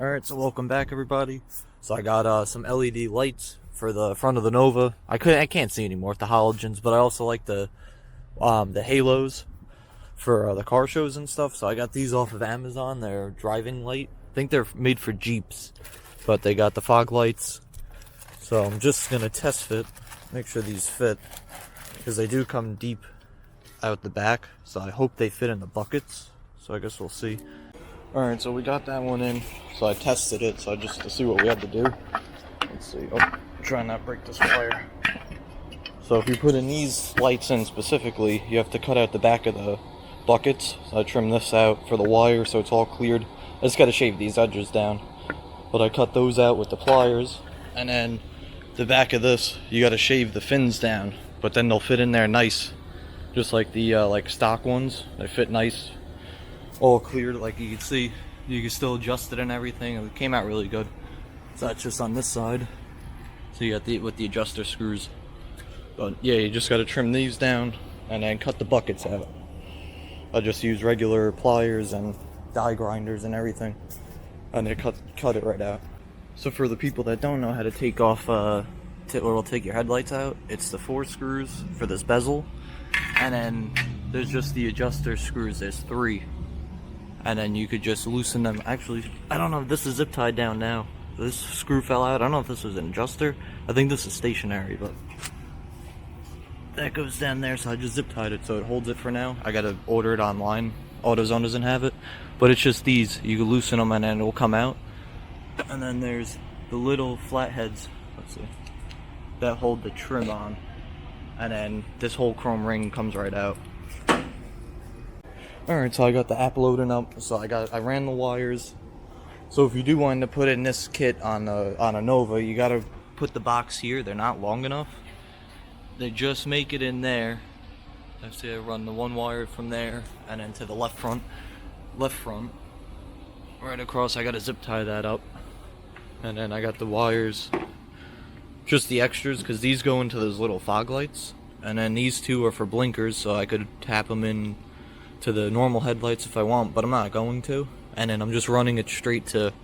Alright, so welcome back everybody. So I got some LED lights for the front of the Nova. I can't see anymore with the halogens, but I also like the halos for the car shows and stuff. So I got these off of Amazon. They're driving light. I think they're made for Jeeps, but they got the fog lights. So I'm just gonna test fit, make sure these fit, because they do come deep out the back. So I hope they fit in the buckets. So I guess we'll see. Alright, so we got that one in. So I tested it, so just to see what we had to do. Let's see. Oh, try not to break this wire. So if you put in these lights in specifically, you have to cut out the back of the buckets. So I trimmed this out for the wire so it's all cleared. I just gotta shave these edges down. But I cut those out with the pliers. And then the back of this, you gotta shave the fins down. But then they'll fit in there nice. Just like the like stock ones. They fit nice. All cleared, like you can see. You can still adjust it and everything. It came out really good. So that's just on this side. So you got with the adjuster screws. But yeah, you just got to trim these down and then cut the buckets out. I just use regular pliers and die grinders and everything, and they cut it right out. So for the people that don't know how to take off or will take your headlights out, it's the 4 screws for this bezel, and then there's just the adjuster screws. There's 3. And then you could just loosen them. Actually, I don't know if this is zip tied down now. This screw fell out. I don't know if this was an adjuster. I think this is stationary, but that goes down there, so I just zip tied it so it holds it for now. I gotta order it online. AutoZone doesn't have it, but it's just these. You can loosen them and then it will come out. And then there's the little flatheads. Let's see, that hold the trim on, and then this whole chrome ring comes right out. Alright, so I got the app loading up. So I ran the wires. So if you do want to put in this kit on a Nova, you gotta put the box here. They're not long enough. They just make it in there. I see I run the one wire from there and then to the left front, right across. I gotta zip tie that up, and then I got the wires, just the extras, because these go into those little fog lights, and then these 2 are for blinkers, so I could tap them in to the normal headlights if I want, but I'm not going to. And then I'm just running it straight to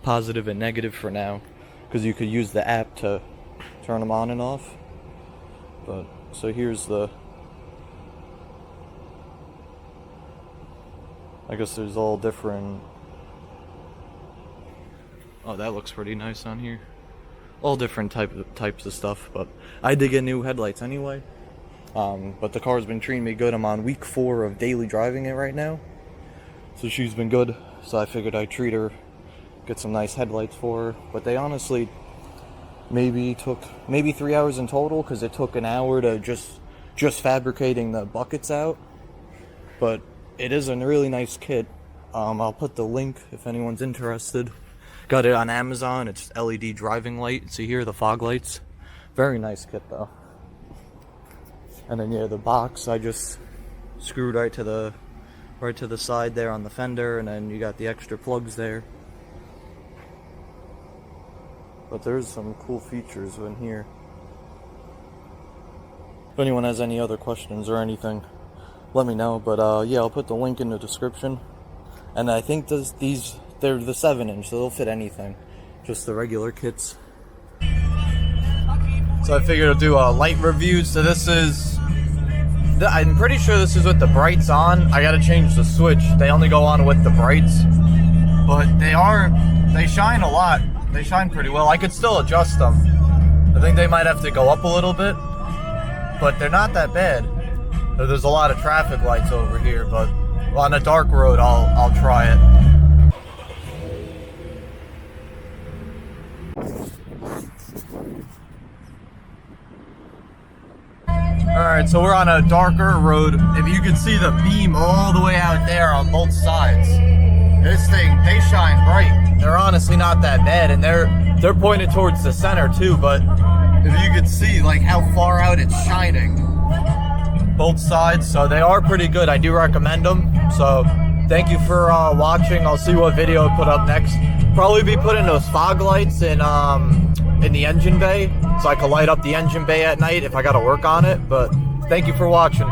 positive and negative for now, because you could use the app to turn them on and off. But so here's the, I guess there's all different. Oh, that looks pretty nice on here. All different types of stuff, but I did get new headlights anyway. But the car's been treating me good. I'm on week 4 of daily driving it right now. So she's been good. So I figured I'd treat her, get some nice headlights for her. But they honestly took maybe 3 hours in total, because it took an hour to just fabricating the buckets out. But it is a really nice kit. I'll put the link if anyone's interested. Got it on Amazon. It's LED driving light. See here, the fog lights. Very nice kit though. And then yeah, the box I just screwed right to the side there on the fender, and then you got the extra plugs there. But there's some cool features in here. If anyone has any other questions or anything, let me know. But yeah, I'll put the link in the description. And I think they're the 7-inch, so they'll fit anything. Just the regular kits. So I figured I'll do a light review. So this is, I'm pretty sure this is with the brights on. I gotta change the switch. They only go on with the brights, but they shine a lot. They shine pretty well. I could still adjust them. I think they might have to go up a little bit, but they're not that bad. There's a lot of traffic lights over here, but on a dark road, I'll try it. Alright, so we're on a darker road. If you can see the beam all the way out there on both sides. This thing, they shine bright. They're honestly not that bad, and they're pointed towards the center too, but if you could see like how far out it's shining. Both sides, so they are pretty good. I do recommend them. So thank you for watching. I'll see what video I put up next. Probably be putting those fog lights in the engine bay, so I can light up the engine bay at night if I gotta work on it. But thank you for watching.